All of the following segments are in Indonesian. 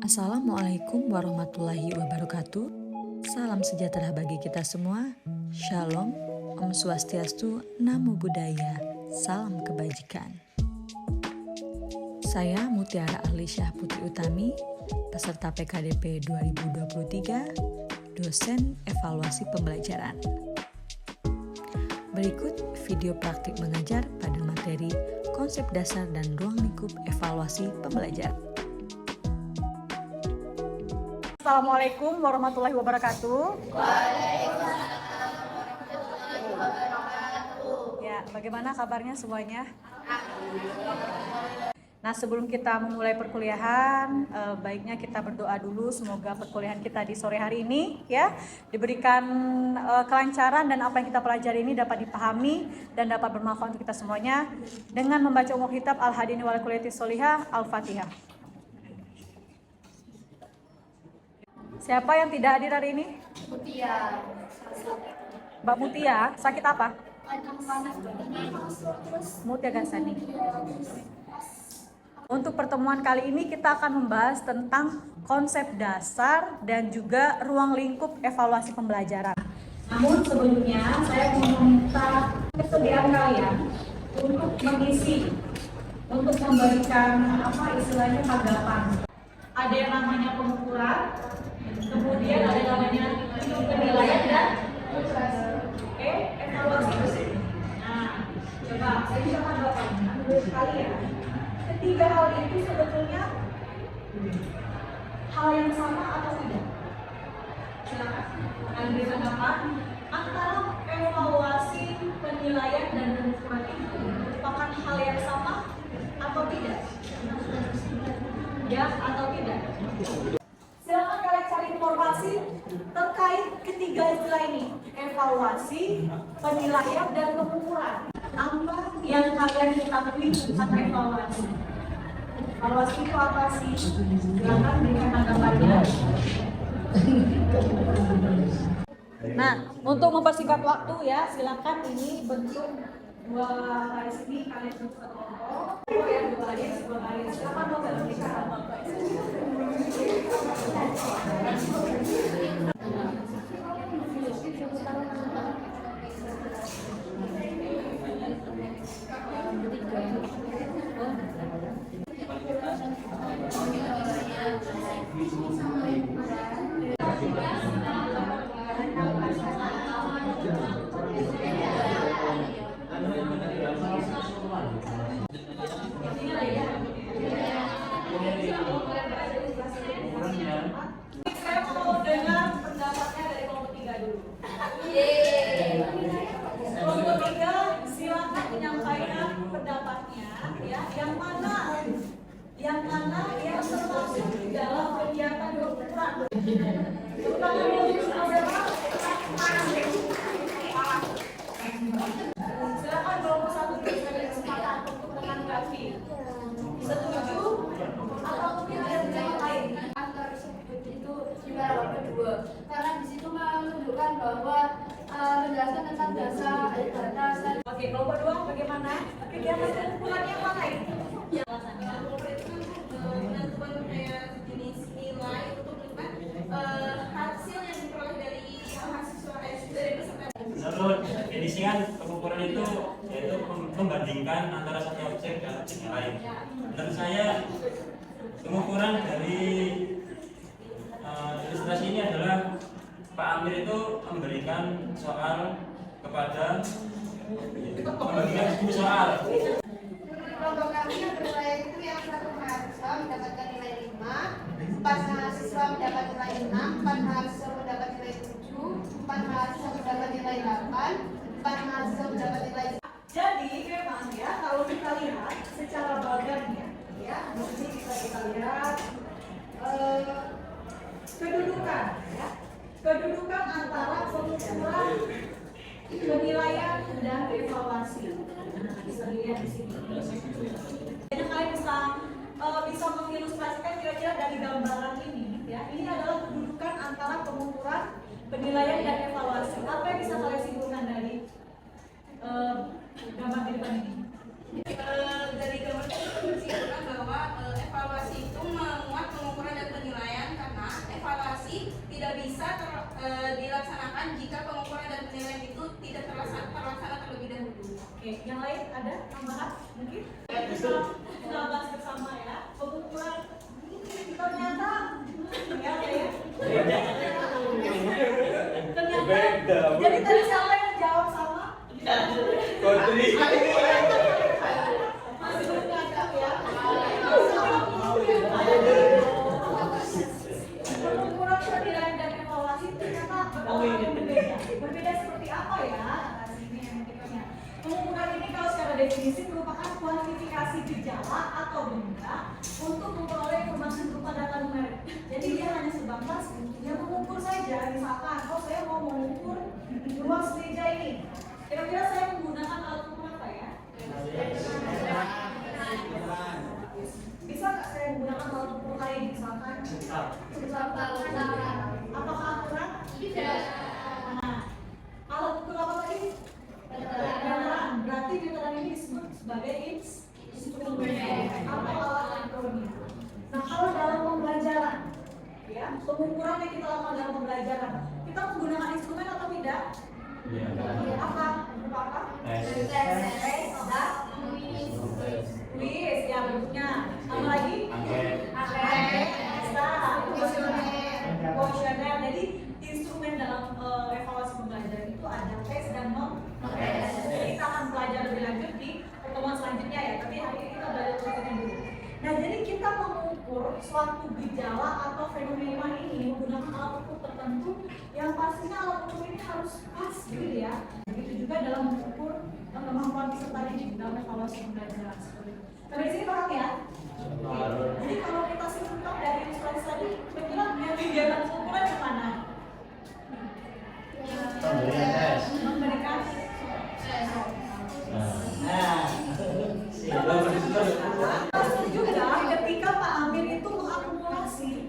Assalamualaikum warahmatullahi wabarakatuh. Salam sejahtera bagi kita semua. Shalom, Om Swastiastu, Namo Buddhaya, salam kebajikan. Saya Mutiara Alisyah Putri Utami, peserta PKDP 2023, dosen evaluasi pembelajaran. Berikut video praktik mengajar pada materi konsep dasar dan ruang lingkup evaluasi pembelajaran. Assalamualaikum warahmatullahi wabarakatuh. Ya, bagaimana kabarnya semuanya? Nah, sebelum kita memulai perkuliahan, baiknya kita berdoa dulu. Semoga perkuliahan kita di sore hari ini ya diberikan kelancaran dan apa yang kita pelajari ini dapat dipahami dan dapat bermanfaat untuk kita semuanya dengan membaca umum kitab Al-Hadini wal Kuliyatis Sholihah Al-Fatihah. Siapa yang tidak hadir hari ini? Mutia. Mbak Mutia, sakit apa? Mutia Gasani. Untuk pertemuan kali ini kita akan membahas tentang konsep dasar dan juga ruang lingkup evaluasi pembelajaran. Namun sebelumnya saya mau meminta kesediaan kalian untuk mengisi, untuk memberikan istilahnya tanggapan. Ada yang namanya pengukuran, kemudian ada namanya penilaian dan evaluasi. Nah, coba saya bisa tanggapannya menurut kalian. Ketiga hal itu sebetulnya hal yang sama atau tidak? Silakan. Kalian beri tanggapan antara evaluasi, penilaian dan pengukuran itu merupakan hal yang sama atau tidak? Ya atau tidak? Silakan kalian cari informasi terkait ketiga istilah ini, evaluasi, penilaian, dan pengukuran. Apa yang kalian ketahui tentang evaluasi? Evaluasi itu apa sih? Silakan berikan tanggapannya. Nah, untuk mempersingkat waktu ya, silakan ini bentuk dua baris ini kalian bentuk satu kelompok. Dua baris. Silakan mau berikan tanggapan. Saya mau dengar pendapatnya dari kelompok 3 dulu. Kelompok 3 silakan menyampaikan pendapatnya ya. Yang mana yang termasuk dalam kegiatan pengukuran. Terutama silakan kelompok 1 berikan kesempatan untuk menanggapi. Setuju atau mungkin ada pendapat lain? Antara tersebut itu juga kedua, karena di situ menunjukkan bahwa menjelaskan tentang dasar dasar. Oke, kelompok 2 bagaimana? Kegiatan pengukurannya mana ini? Penentuan kayak jenis nilai untuk hasil yang diperoleh dari mahasiswa dari peserta. Menurut definisi kan pengukuran itu yaitu membandingkan antara satu objek dan objek yang lain. Menurut saya pengukuran dari ilustrasi ini adalah Pak Amir itu memberikan soal kepada membagikan 10 soal. Kelompok kami yang bernilai itu yang satu mahasiswa mendapatkan nilai 5, 4 mahasiswa mendapat nilai 6, 4 mahasiswa mendapat nilai 7, 4 mahasiswa mendapat nilai 8, 4 mahasiswa mendapat nilai. Jadi memang ya kalau kita lihat secara bagannya ya, di sini bisa kita lihat kedudukan ya, kedudukan antara pengukuran, penilaian dan evaluasi. Nah, bisa dilihat di sini. Jadi kalian bisa mengilustrasikan kira-kira dari gambaran ini ya. Ini adalah kedudukan antara pengukuran, penilaian dan evaluasi. Apa yang bisa kalian simpulkan dari gambar di depan ini? Dari gambar itu menunjukkan bahwa evaluasi itu menguat pengukuran dan penilaian. bisa dilaksanakan jika pengukuran dan penilaian itu tidak terlaksana terlebih dahulu. Oke, yang lain ada tambahan mungkin? Kita bahas bersama ya. Pengukuran ternyata ternyata. Jadi tadi siapa yang jawab sama? Kodri. Masih belum ngajak ya. Pengukuran penilaian dan evaluasi ternyata berbeda. Berbeda seperti apa ya? Nah, sini yang berikutnya. Pengukuran ini kalau secara definisi merupakan kuantifikasi gejala atau benda untuk memperoleh informasi berupa data numerik. Jadi dia hanya sebatas yang mengukur saja. Misalkan, oh saya mau mengukur ruang meja ini. Kira-kira saya menggunakan alat ukur apa ya? Bisa nggak saya menggunakan alat ukur lain misalkan? Apakah akurat? Tidak. Nah, alat ukur apa tadi? Meteran. Berarti meteran ini disebut sebagai instrumen atau alat ukurnya. Nah, kalau dalam pembelajaran, ya, pengukuran yang kita lakukan dalam pembelajaran, kita menggunakan instrumen atau tidak? Apa? Apa? Kuis, ya bentuknya. Apa lagi? Kuesioner. Jadi instrumen dalam evaluasi pembelajaran itu ada tes dan non tes. Jadi kita akan belajar lebih lanjut di pertemuan selanjutnya ya. Tapi hari ini kita belajar tesnya dulu. Nah, jadi kita mengukur suatu gejala atau fenomena ini menggunakan alat ukur tertentu yang pastinya alat ukur ini harus pas gitu ya. Begitu juga dalam mengukur kemampuan peserta didik dalam evaluasi pembelajaran seperti itu. Sampai di sini paham ya? Jadi kalau kita simpulkan dari ilustrasi tadi, kira-kira yang kegiatan pengukuran yang mana? Memberikan juga ketika Pak Amir itu mengakumulasi,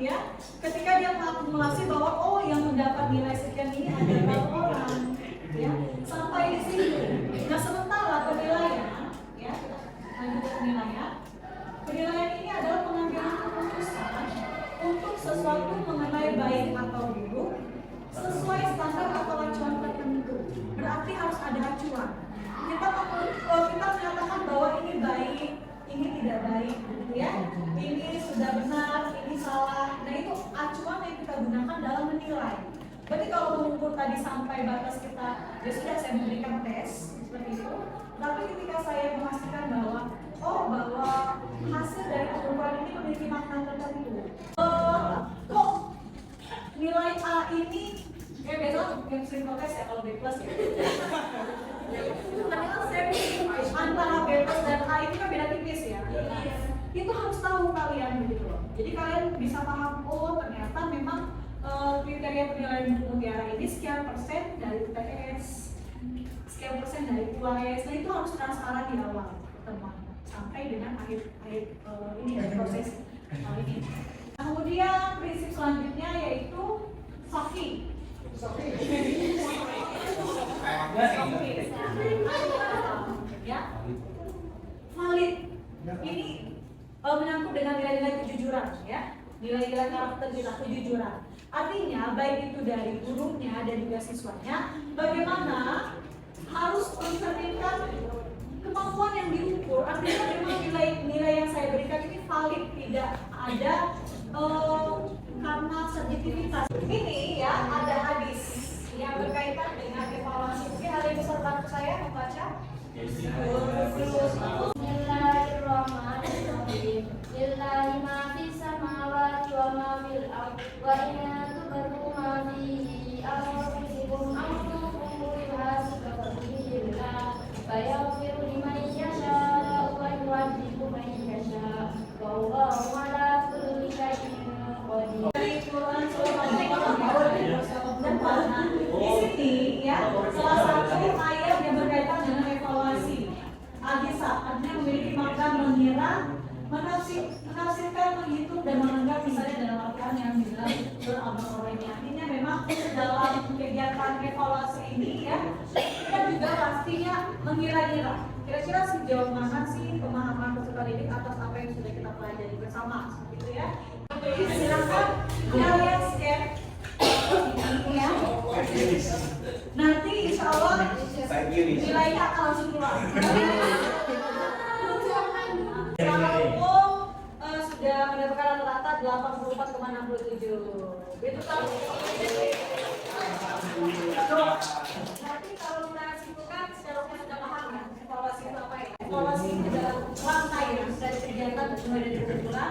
ya, ketika dia mengakumulasi bahwa oh yang mendapat nilai sekian ini ada berapa orang, ya, sampai di sini. Nah sementara penilaian, ya, lanjut ke penilaian. Penilaian ini adalah pengambilan keputusan untuk sesuatu mengenai baik atau buruk sesuai standar atau acuan tertentu. Berarti harus ada acuan. Kita menyatakan bahwa ini baik, ini tidak baik, gitu ya. Ini sudah benar, ini salah. Nah itu acuan yang kita gunakan dalam menilai. Berarti kalau mengukur tadi sampai batas kita, ya sudah saya memberikan tes seperti itu. Tapi ketika saya memastikan bahwa bahwa hasil dari pengukuran ini memiliki makna tertentu. Kok nilai A ini besok yang sering protes ya kalau B plus ya. Padahal saya antara B plus dan A ini kan beda tipis ya. Itu harus tahu kalian gitu loh. Jadi kalian bisa paham ternyata memang kriteria penilaian mutiara ini sekian persen dari UTS, sekian persen dari UAS. Nah itu harus transparan di awal pertemuan sampai dengan akhir ini proses ini. Nah, kemudian prinsip selanjutnya yaitu SOFI. Ya, valid. Ini menyangkut dengan nilai-nilai kejujuran, ya, nilai-nilai karakter kita, kejujuran. Artinya baik itu dari gurunya dan juga siswanya, bagaimana harus mencerminkan kemampuan yang diukur. Artinya memang nilai yang saya berikan ini valid, tidak ada karena subjektivitas. Ini ya ada hadis yang berkaitan dengan evaluasi. Mungkin ada yang bisa bantu saya membaca. Bismillahirrahmanirrahim. Lillahi ma fis samawati wa ma fil ardi wa in tu'minu ma fi anfusikum aw tukhfuhu yuhasibukum fayaghfiru liman yasha'u wa yu'adhibu man yasha'u wallahu ala kulli syai'in qadir. Di sini ya salah satu ayat yang berkaitan dengan evaluasi. Al-Hisab artinya memiliki makna mengira, menafsirkan, menghitung dan menganggap, misalnya dalam Al-Quran yang bilang Al-Baqarah ini. Artinya memang dalam kegiatan evaluasi ini ya kita juga pastinya mengira-ngira. Kira-kira sejauh mana sih pemahaman peserta didik atas apa yang sudah kita pelajari bersama, gitu ya. Silakan kalian scan nilainya akan langsung keluar. Secara umum sudah mendapatkan rata-rata 84,67. Itu kan. Nanti kalau kita simpulkan secara umum sudah paham ya evaluasi itu apa ya? Evaluasi itu adalah rangkai ya dari kegiatan mulai dari kumpulan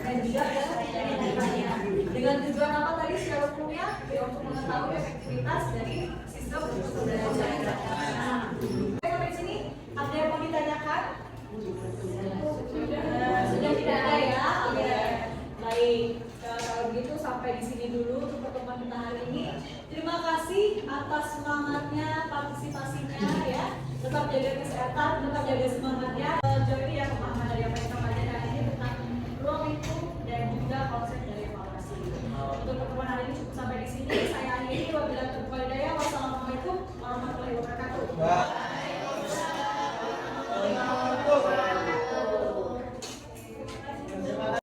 dan juga dari nilainya. Dengan tujuan apa tadi secara umumnya? Ya, untuk mengetahui efektivitas dari sistem pembelajaran. Nah, sampai sini ada yang mau ditanyakan? Sudah tidak ada ya? Oke. Baik. Kalau begitu sampai di sini dulu untuk pertemuan kita hari ini. Terima kasih atas semangatnya, partisipasinya ya. Tetap jaga kesehatan, tetap jaga semangatnya. Jauh ini ya,